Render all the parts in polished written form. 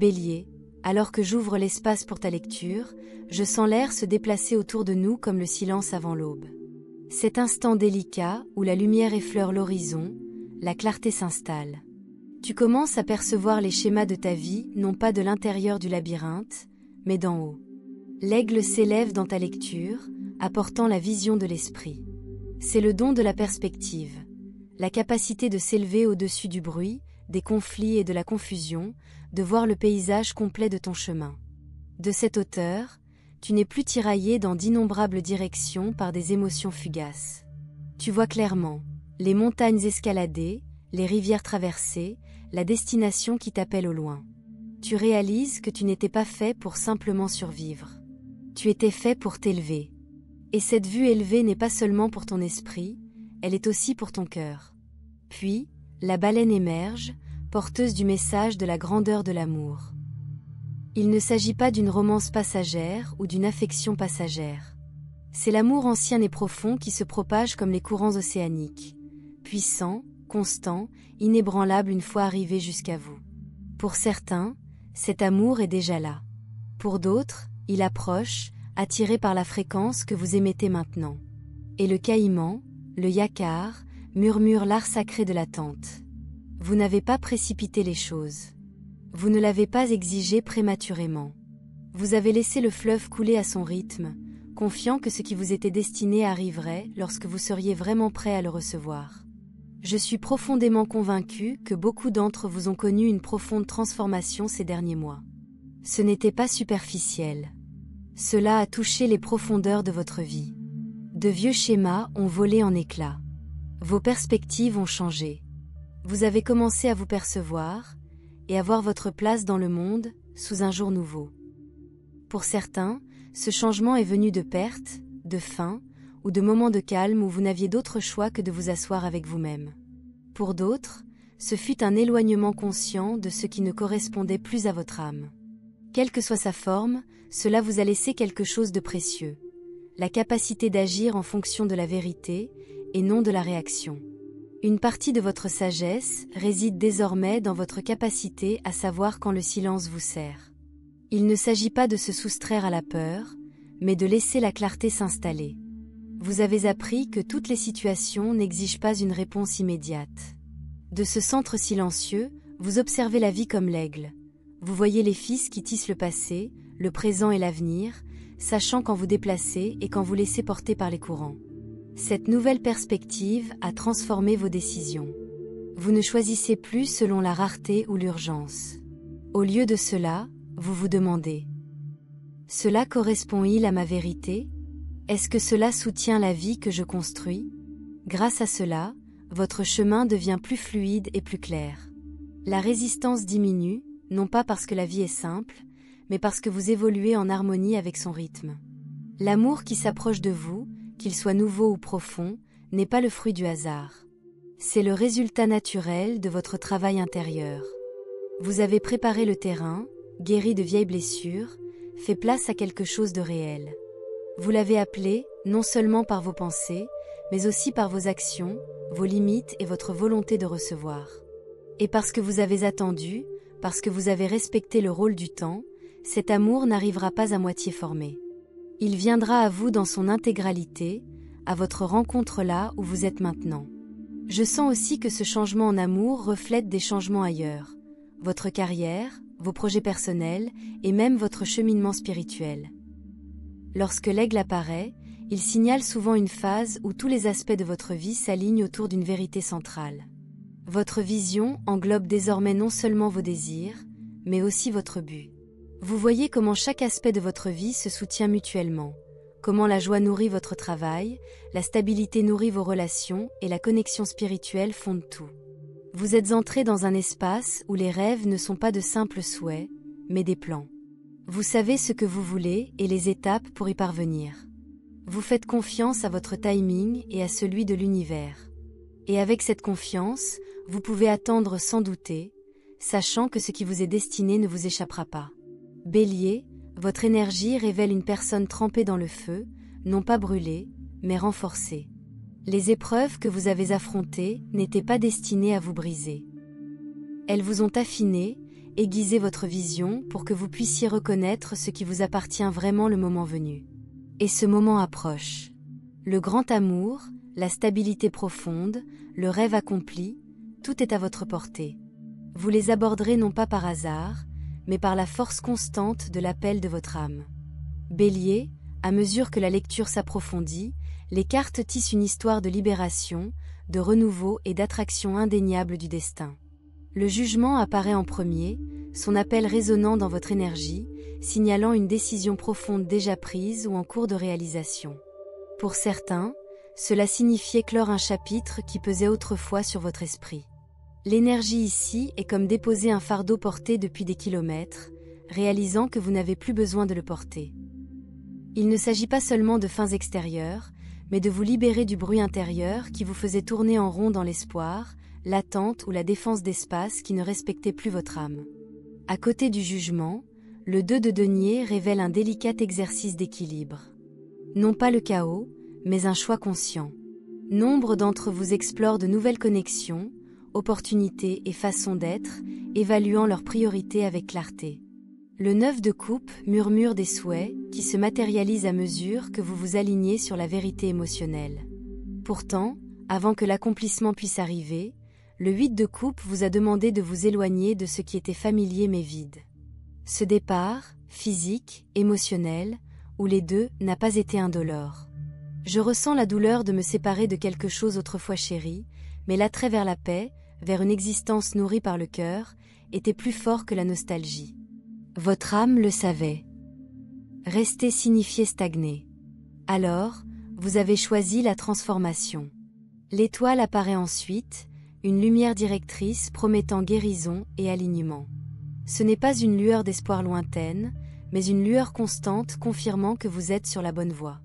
Bélier, alors que j'ouvre l'espace pour ta lecture, je sens l'air se déplacer autour de nous comme le silence avant l'aube. Cet instant délicat où la lumière effleure l'horizon, la clarté s'installe. Tu commences à percevoir les schémas de ta vie, non pas de l'intérieur du labyrinthe, mais d'en haut. L'aigle s'élève dans ta lecture, apportant la vision de l'esprit. C'est le don de la perspective, la capacité de s'élever au-dessus du bruit, des conflits et de la confusion, de voir le paysage complet de ton chemin. De cette hauteur, tu n'es plus tiraillé dans d'innombrables directions par des émotions fugaces. Tu vois clairement les montagnes escaladées, les rivières traversées, la destination qui t'appelle au loin. Tu réalises que tu n'étais pas fait pour simplement survivre. Tu étais fait pour t'élever. Et cette vue élevée n'est pas seulement pour ton esprit, elle est aussi pour ton cœur. Puis, la baleine émerge, porteuse du message de la grandeur de l'amour. Il ne s'agit pas d'une romance passagère ou d'une affection passagère. C'est l'amour ancien et profond qui se propage comme les courants océaniques, puissant, constant, inébranlable une fois arrivé jusqu'à vous. Pour certains, cet amour est déjà là. Pour d'autres, il approche, attiré par la fréquence que vous émettez maintenant. Et le caïman, le yakar, murmure l'art sacré de l'attente. Vous n'avez pas précipité les choses. Vous ne l'avez pas exigé prématurément. Vous avez laissé le fleuve couler à son rythme, confiant que ce qui vous était destiné arriverait lorsque vous seriez vraiment prêt à le recevoir. Je suis profondément convaincu que beaucoup d'entre vous ont connu une profonde transformation ces derniers mois. Ce n'était pas superficiel. Cela a touché les profondeurs de votre vie. De vieux schémas ont volé en éclats. Vos perspectives ont changé. Vous avez commencé à vous percevoir et à voir votre place dans le monde sous un jour nouveau. Pour certains, ce changement est venu de pertes, de faim ou de moments de calme où vous n'aviez d'autre choix que de vous asseoir avec vous-même. Pour d'autres, ce fut un éloignement conscient de ce qui ne correspondait plus à votre âme. Quelle que soit sa forme, cela vous a laissé quelque chose de précieux, la capacité d'agir en fonction de la vérité et non de la réaction. Une partie de votre sagesse réside désormais dans votre capacité à savoir quand le silence vous sert. Il ne s'agit pas de se soustraire à la peur, mais de laisser la clarté s'installer. Vous avez appris que toutes les situations n'exigent pas une réponse immédiate. De ce centre silencieux, vous observez la vie comme l'aigle. Vous voyez les fils qui tissent le passé, le présent et l'avenir, sachant quand vous déplacez et quand vous laissez porter par les courants. Cette nouvelle perspective a transformé vos décisions. Vous ne choisissez plus selon la rareté ou l'urgence. Au lieu de cela, vous vous demandez: cela correspond-il à ma vérité? Est-ce que cela soutient la vie que je construis? Grâce à cela, votre chemin devient plus fluide et plus clair. La résistance diminue, non pas parce que la vie est simple, mais parce que vous évoluez en harmonie avec son rythme. L'amour qui s'approche de vous, qu'il soit nouveau ou profond, n'est pas le fruit du hasard. C'est le résultat naturel de votre travail intérieur. Vous avez préparé le terrain, guéri de vieilles blessures, fait place à quelque chose de réel. Vous l'avez appelé, non seulement par vos pensées, mais aussi par vos actions, vos limites et votre volonté de recevoir. Et parce que vous avez attendu, parce que vous avez respecté le rôle du temps, cet amour n'arrivera pas à moitié formé. Il viendra à vous dans son intégralité, à votre rencontre là où vous êtes maintenant. Je sens aussi que ce changement en amour reflète des changements ailleurs, votre carrière, vos projets personnels et même votre cheminement spirituel. Lorsque l'aigle apparaît, il signale souvent une phase où tous les aspects de votre vie s'alignent autour d'une vérité centrale. Votre vision englobe désormais non seulement vos désirs, mais aussi votre but. Vous voyez comment chaque aspect de votre vie se soutient mutuellement, comment la joie nourrit votre travail, la stabilité nourrit vos relations et la connexion spirituelle fonde tout. Vous êtes entré dans un espace où les rêves ne sont pas de simples souhaits, mais des plans. Vous savez ce que vous voulez et les étapes pour y parvenir. Vous faites confiance à votre timing et à celui de l'univers. Et avec cette confiance, vous pouvez attendre sans douter, sachant que ce qui vous est destiné ne vous échappera pas. Bélier, votre énergie révèle une personne trempée dans le feu, non pas brûlée, mais renforcée. Les épreuves que vous avez affrontées n'étaient pas destinées à vous briser. Elles vous ont affiné, aiguisez votre vision pour que vous puissiez reconnaître ce qui vous appartient vraiment le moment venu. Et ce moment approche. Le grand amour, la stabilité profonde, le rêve accompli, tout est à votre portée. Vous les aborderez non pas par hasard, mais par la force constante de l'appel de votre âme. Bélier, à mesure que la lecture s'approfondit, les cartes tissent une histoire de libération, de renouveau et d'attraction indéniable du destin. Le jugement apparaît en premier, son appel résonnant dans votre énergie, signalant une décision profonde déjà prise ou en cours de réalisation. Pour certains, cela signifiait clore un chapitre qui pesait autrefois sur votre esprit. L'énergie ici est comme déposer un fardeau porté depuis des kilomètres, réalisant que vous n'avez plus besoin de le porter. Il ne s'agit pas seulement de fins extérieures, mais de vous libérer du bruit intérieur qui vous faisait tourner en rond dans l'espoir, l'attente ou la défense d'espace qui ne respectait plus votre âme. À côté du jugement, le 2 de denier révèle un délicat exercice d'équilibre. Non pas le chaos, mais un choix conscient. Nombre d'entre vous explorent de nouvelles connexions, opportunités et façons d'être, évaluant leurs priorités avec clarté. Le 9 de coupe murmure des souhaits qui se matérialisent à mesure que vous vous alignez sur la vérité émotionnelle. Pourtant, avant que l'accomplissement puisse arriver, le 8 de coupe vous a demandé de vous éloigner de ce qui était familier mais vide. Ce départ, physique, émotionnel, ou les deux, n'a pas été indolore. Je ressens la douleur de me séparer de quelque chose autrefois chéri, mais l'attrait vers la paix, vers une existence nourrie par le cœur, était plus fort que la nostalgie. Votre âme le savait. Rester signifiait stagner. Alors, vous avez choisi la transformation. L'étoile apparaît ensuite, une lumière directrice promettant guérison et alignement. Ce n'est pas une lueur d'espoir lointaine, mais une lueur constante confirmant que vous êtes sur la bonne voie.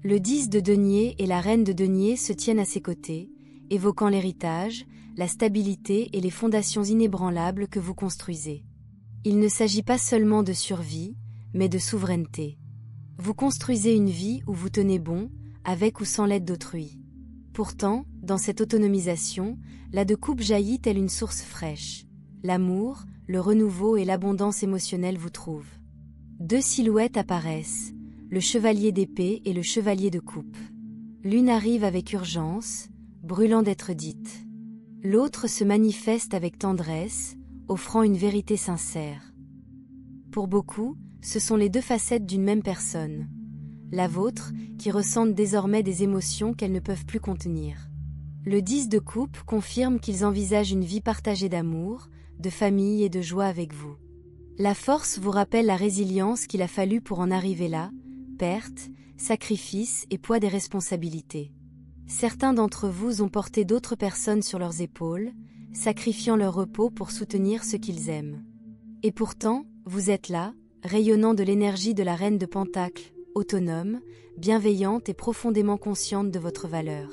Le 10 de denier et la reine de denier se tiennent à ses côtés, évoquant l'héritage, la stabilité et les fondations inébranlables que vous construisez. Il ne s'agit pas seulement de survie, mais de souveraineté. Vous construisez une vie où vous tenez bon, avec ou sans l'aide d'autrui. Pourtant, dans cette autonomisation, la de coupe jaillit telle une source fraîche. L'amour, le renouveau et l'abondance émotionnelle vous trouvent. Deux silhouettes apparaissent, le chevalier d'épée et le chevalier de coupe. L'une arrive avec urgence, brûlant d'être dite. L'autre se manifeste avec tendresse, offrant une vérité sincère. Pour beaucoup, ce sont les deux facettes d'une même personne. La vôtre, qui ressentent désormais des émotions qu'elles ne peuvent plus contenir. Le 10 de coupe confirme qu'ils envisagent une vie partagée d'amour, de famille et de joie avec vous. La force vous rappelle la résilience qu'il a fallu pour en arriver là, pertes, sacrifices et poids des responsabilités. Certains d'entre vous ont porté d'autres personnes sur leurs épaules, sacrifiant leur repos pour soutenir ce qu'ils aiment. Et pourtant, vous êtes là, rayonnant de l'énergie de la reine de Pentacle, autonome, bienveillante et profondément consciente de votre valeur.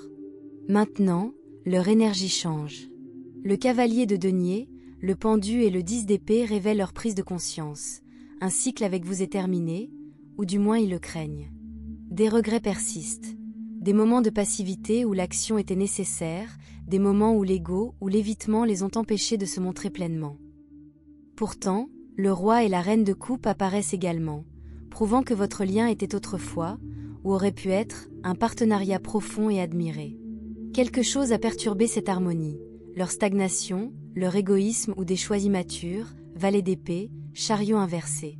Maintenant, leur énergie change. Le cavalier de denier, le pendu et le 10 d'épée révèlent leur prise de conscience. Un cycle avec vous est terminé, ou du moins ils le craignent. Des regrets persistent. Des moments de passivité où l'action était nécessaire, des moments où l'ego ou l'évitement les ont empêchés de se montrer pleinement. Pourtant, le roi et la reine de coupe apparaissent également, prouvant que votre lien était autrefois, ou aurait pu être, un partenariat profond et admiré. Quelque chose a perturbé cette harmonie, leur stagnation, leur égoïsme ou des choix immatures, valet d'épée, chariot inversé.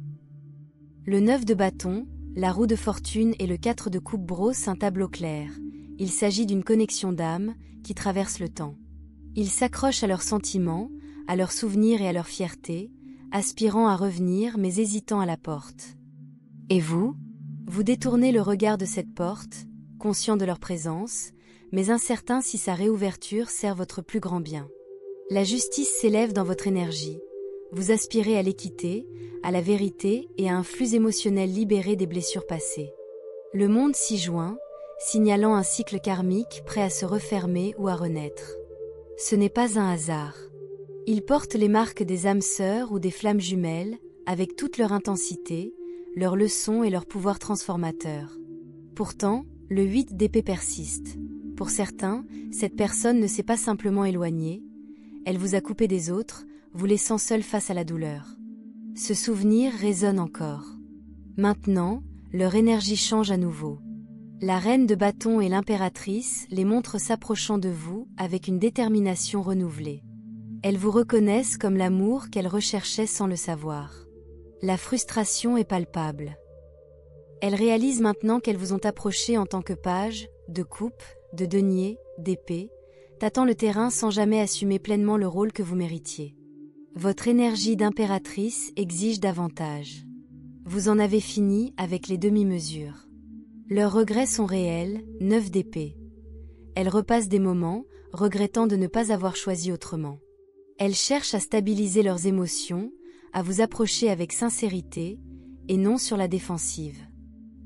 Le 9 de bâton, la roue de fortune et le 4 de coupe brossent un tableau clair. Il s'agit d'une connexion d'âme qui traverse le temps. Ils s'accrochent à leurs sentiments, à leurs souvenirs et à leur fierté, aspirant à revenir mais hésitant à la porte. Et vous? Vous détournez le regard de cette porte, conscient de leur présence, mais incertain si sa réouverture sert votre plus grand bien. La justice s'élève dans votre énergie. Vous aspirez à l'équité, à la vérité et à un flux émotionnel libéré des blessures passées. Le monde s'y joint, signalant un cycle karmique prêt à se refermer ou à renaître. Ce n'est pas un hasard. Ils portent les marques des âmes sœurs ou des flammes jumelles, avec toute leur intensité, leurs leçons et leur pouvoir transformateur. Pourtant, le 8 d'épée persiste. Pour certains, cette personne ne s'est pas simplement éloignée, elle vous a coupé des autres, vous laissant seul face à la douleur. Ce souvenir résonne encore. Maintenant, leur énergie change à nouveau. La reine de bâton et l'impératrice les montrent s'approchant de vous avec une détermination renouvelée. Elles vous reconnaissent comme l'amour qu'elles recherchaient sans le savoir. La frustration est palpable. Elles réalisent maintenant qu'elles vous ont approché en tant que page, de coupe, de denier, d'épée, tâtant le terrain sans jamais assumer pleinement le rôle que vous méritiez. Votre énergie d'impératrice exige davantage. Vous en avez fini avec les demi-mesures. Leurs regrets sont réels, 9 d'épée. Elles repassent des moments, regrettant de ne pas avoir choisi autrement. Elles cherchent à stabiliser leurs émotions, à vous approcher avec sincérité, et non sur la défensive.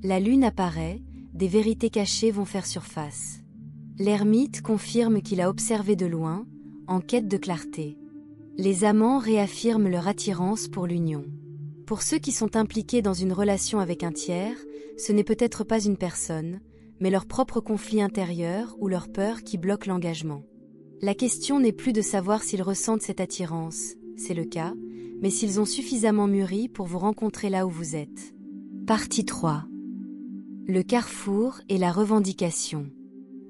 La lune apparaît, des vérités cachées vont faire surface. L'ermite confirme qu'il a observé de loin, en quête de clarté. Les amants réaffirment leur attirance pour l'union. Pour ceux qui sont impliqués dans une relation avec un tiers, ce n'est peut-être pas une personne, mais leur propre conflit intérieur ou leur peur qui bloque l'engagement. La question n'est plus de savoir s'ils ressentent cette attirance, c'est le cas, mais s'ils ont suffisamment mûri pour vous rencontrer là où vous êtes. Partie 3. Le carrefour et la revendication.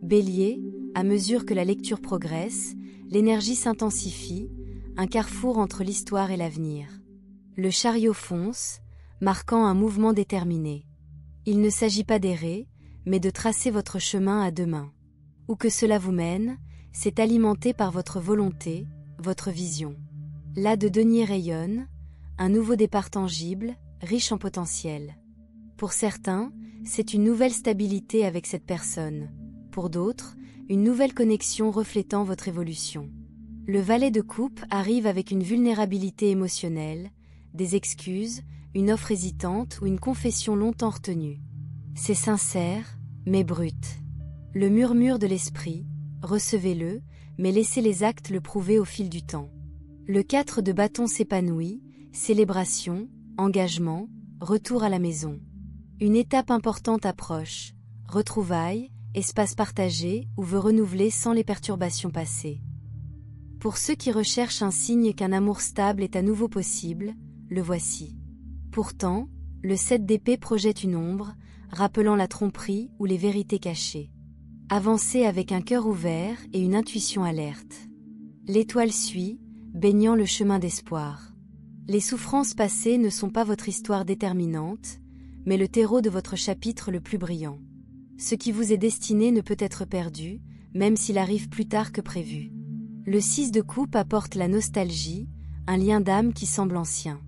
Bélier, à mesure que la lecture progresse, l'énergie s'intensifie, un carrefour entre l'histoire et l'avenir. Le chariot fonce, marquant un mouvement déterminé. Il ne s'agit pas d'errer, mais de tracer votre chemin à 2 mains. Où que cela vous mène, c'est alimenté par votre volonté, votre vision. L'As de denier rayonne, un nouveau départ tangible, riche en potentiel. Pour certains, c'est une nouvelle stabilité avec cette personne. Pour d'autres, une nouvelle connexion reflétant votre évolution. Le valet de coupe arrive avec une vulnérabilité émotionnelle, des excuses, une offre hésitante ou une confession longtemps retenue. C'est sincère, mais brut. Le murmure de l'esprit, recevez-le, mais laissez les actes le prouver au fil du temps. Le 4 de bâton s'épanouit, célébration, engagement, retour à la maison. Une étape importante approche, retrouvailles, espace partagé ou veut renouveler sans les perturbations passées. Pour ceux qui recherchent un signe qu'un amour stable est à nouveau possible, le voici. Pourtant, le 7 d'épée projette une ombre, rappelant la tromperie ou les vérités cachées. Avancez avec un cœur ouvert et une intuition alerte. L'étoile suit, baignant le chemin d'espoir. Les souffrances passées ne sont pas votre histoire déterminante, mais le terreau de votre chapitre le plus brillant. Ce qui vous est destiné ne peut être perdu, même s'il arrive plus tard que prévu. Le 6 de coupe apporte la nostalgie, un lien d'âme qui semble ancien.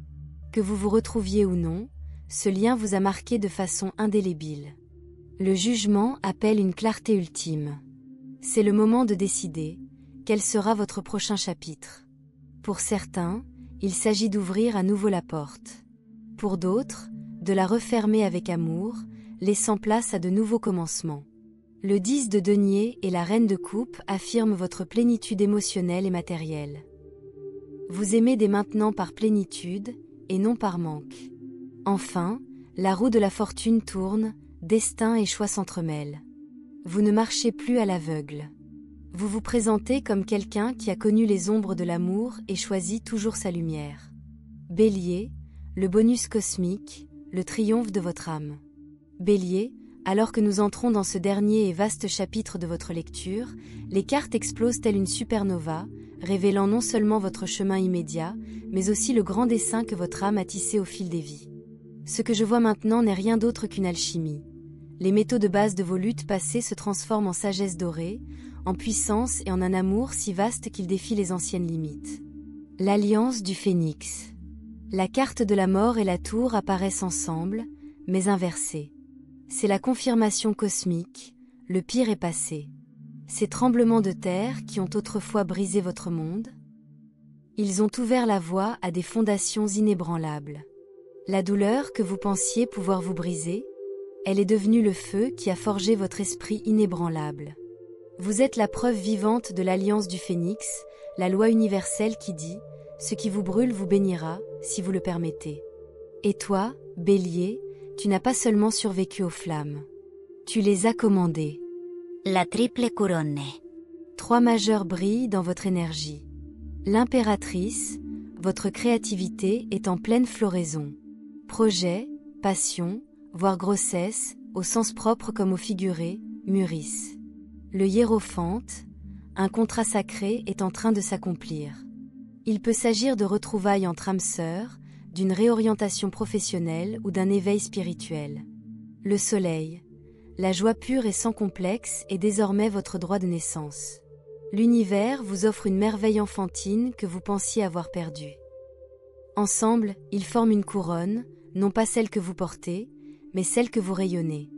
Que vous vous retrouviez ou non, ce lien vous a marqué de façon indélébile. Le jugement appelle une clarté ultime. C'est le moment de décider, quel sera votre prochain chapitre. Pour certains, il s'agit d'ouvrir à nouveau la porte. Pour d'autres, de la refermer avec amour, laissant place à de nouveaux commencements. Le 10 de denier et la reine de coupe affirment votre plénitude émotionnelle et matérielle. Vous aimez dès maintenant par plénitude, et non par manque. Enfin, la roue de la fortune tourne, destin et choix s'entremêlent. Vous ne marchez plus à l'aveugle. Vous vous présentez comme quelqu'un qui a connu les ombres de l'amour et choisi toujours sa lumière. Bélier, le bonus cosmique, le triomphe de votre âme. Bélier, alors que nous entrons dans ce dernier et vaste chapitre de votre lecture, les cartes explosent telle une supernova, révélant non seulement votre chemin immédiat, mais aussi le grand dessein que votre âme a tissé au fil des vies. Ce que je vois maintenant n'est rien d'autre qu'une alchimie. Les métaux de base de vos luttes passées se transforment en sagesse dorée, en puissance et en un amour si vaste qu'il défie les anciennes limites. L'alliance du phénix. La carte de la mort et la tour apparaissent ensemble, mais inversées. C'est la confirmation cosmique, le pire est passé. Ces tremblements de terre qui ont autrefois brisé votre monde, ils ont ouvert la voie à des fondations inébranlables. La douleur que vous pensiez pouvoir vous briser, elle est devenue le feu qui a forgé votre esprit inébranlable. Vous êtes la preuve vivante de l'alliance du phénix, la loi universelle qui dit « Ce qui vous brûle vous bénira, si vous le permettez ». Et toi, Bélier, tu n'as pas seulement survécu aux flammes. Tu les as commandées. La triple couronne. 3 majeurs brillent dans votre énergie. L'impératrice, votre créativité est en pleine floraison. Projets, passions, voire grossesse, au sens propre comme au figuré, mûrissent. Le hiérophante, un contrat sacré est en train de s'accomplir. Il peut s'agir de retrouvailles entre âmes sœurs, d'une réorientation professionnelle ou d'un éveil spirituel. Le soleil, la joie pure et sans complexe est désormais votre droit de naissance. L'univers vous offre une merveille enfantine que vous pensiez avoir perdue. Ensemble, ils forment une couronne, non pas celle que vous portez, mais celle que vous rayonnez.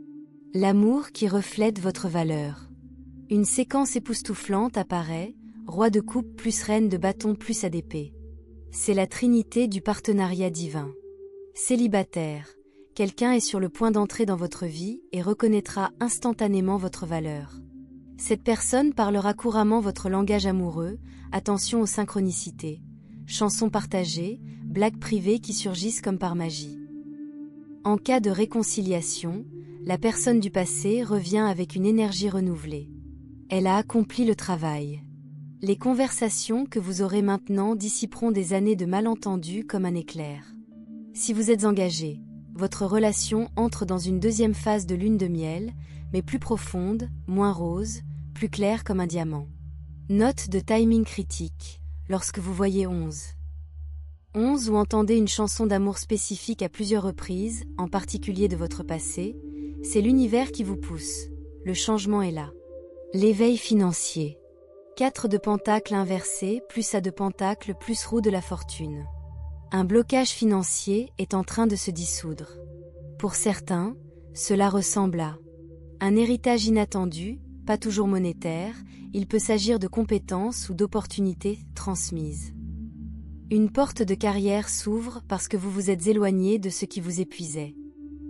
L'amour qui reflète votre valeur. Une séquence époustouflante apparaît, roi de coupe plus reine de bâton plus ADP. C'est la trinité du partenariat divin. Célibataire, quelqu'un est sur le point d'entrer dans votre vie et reconnaîtra instantanément votre valeur. Cette personne parlera couramment votre langage amoureux, attention aux synchronicités. Chansons partagées, blagues privées qui surgissent comme par magie. En cas de réconciliation, la personne du passé revient avec une énergie renouvelée. Elle a accompli le travail. Les conversations que vous aurez maintenant dissiperont des années de malentendus comme un éclair. Si vous êtes engagé, votre relation entre dans une deuxième phase de lune de miel, mais plus profonde, moins rose, plus claire comme un diamant. Note de timing critique, lorsque vous voyez 11. 11 ou entendez une chanson d'amour spécifique à plusieurs reprises, en particulier de votre passé, c'est l'univers qui vous pousse. Le changement est là. L'éveil financier. 4 de pentacle inversé, plus A de pentacle, plus roue de la fortune. Un blocage financier est en train de se dissoudre. Pour certains, cela ressemble à un héritage inattendu, pas toujours monétaire, il peut s'agir de compétences ou d'opportunités transmises. Une porte de carrière s'ouvre parce que vous vous êtes éloigné de ce qui vous épuisait.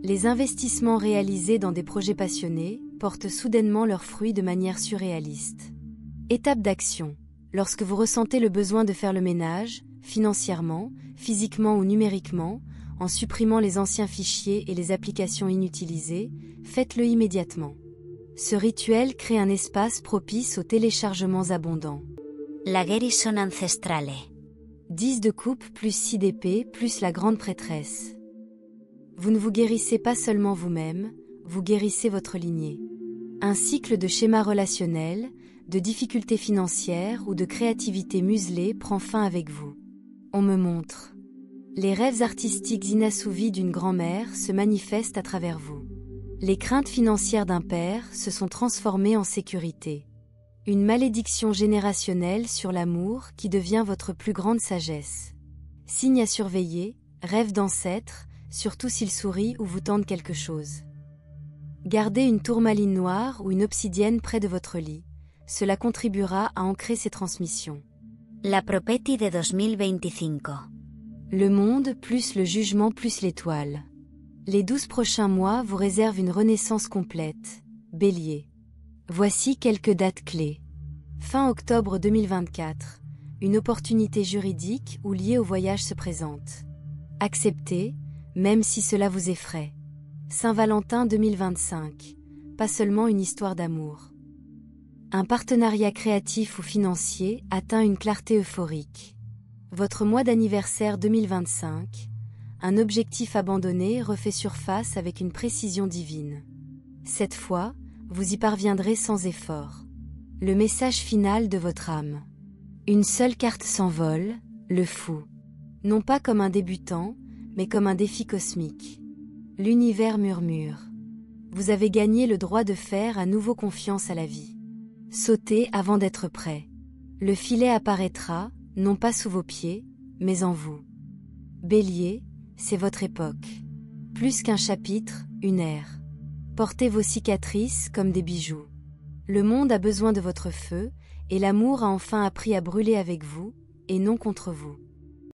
Les investissements réalisés dans des projets passionnés portent soudainement leurs fruits de manière surréaliste. Étape d'action. Lorsque vous ressentez le besoin de faire le ménage, financièrement, physiquement ou numériquement, en supprimant les anciens fichiers et les applications inutilisées, faites-le immédiatement. Ce rituel crée un espace propice aux téléchargements abondants. La guérison ancestrale. 10 de coupe plus 6 d'épée plus la grande prêtresse. Vous ne vous guérissez pas seulement vous-même, vous guérissez votre lignée. Un cycle de schémas relationnels, de difficultés financières ou de créativité muselée prend fin avec vous. On me montre. Les rêves artistiques inassouvis d'une grand-mère se manifestent à travers vous. Les craintes financières d'un père se sont transformées en sécurité. Une malédiction générationnelle sur l'amour qui devient votre plus grande sagesse. Signe à surveiller, rêve d'ancêtre, surtout s'il sourit ou vous tente quelque chose. Gardez une tourmaline noire ou une obsidienne près de votre lit. Cela contribuera à ancrer ces transmissions. La Propeti de 2025. Le monde plus le jugement plus l'étoile. Les 12 prochains mois vous réservent une renaissance complète. Bélier. Voici quelques dates clés. Fin octobre 2024. Une opportunité juridique ou liée au voyage se présente. Acceptez, même si cela vous effraie. Saint-Valentin 2025. Pas seulement une histoire d'amour. Un partenariat créatif ou financier atteint une clarté euphorique. Votre mois d'anniversaire 2025. Un objectif abandonné refait surface avec une précision divine. Cette fois, vous y parviendrez sans effort. Le message final de votre âme. Une seule carte s'envole, le fou. Non pas comme un débutant, mais comme un défi cosmique. L'univers murmure. Vous avez gagné le droit de faire à nouveau confiance à la vie. Sautez avant d'être prêt. Le filet apparaîtra, non pas sous vos pieds, mais en vous. Bélier, c'est votre époque. Plus qu'un chapitre, une ère. Portez vos cicatrices comme des bijoux. Le monde a besoin de votre feu, et l'amour a enfin appris à brûler avec vous, et non contre vous.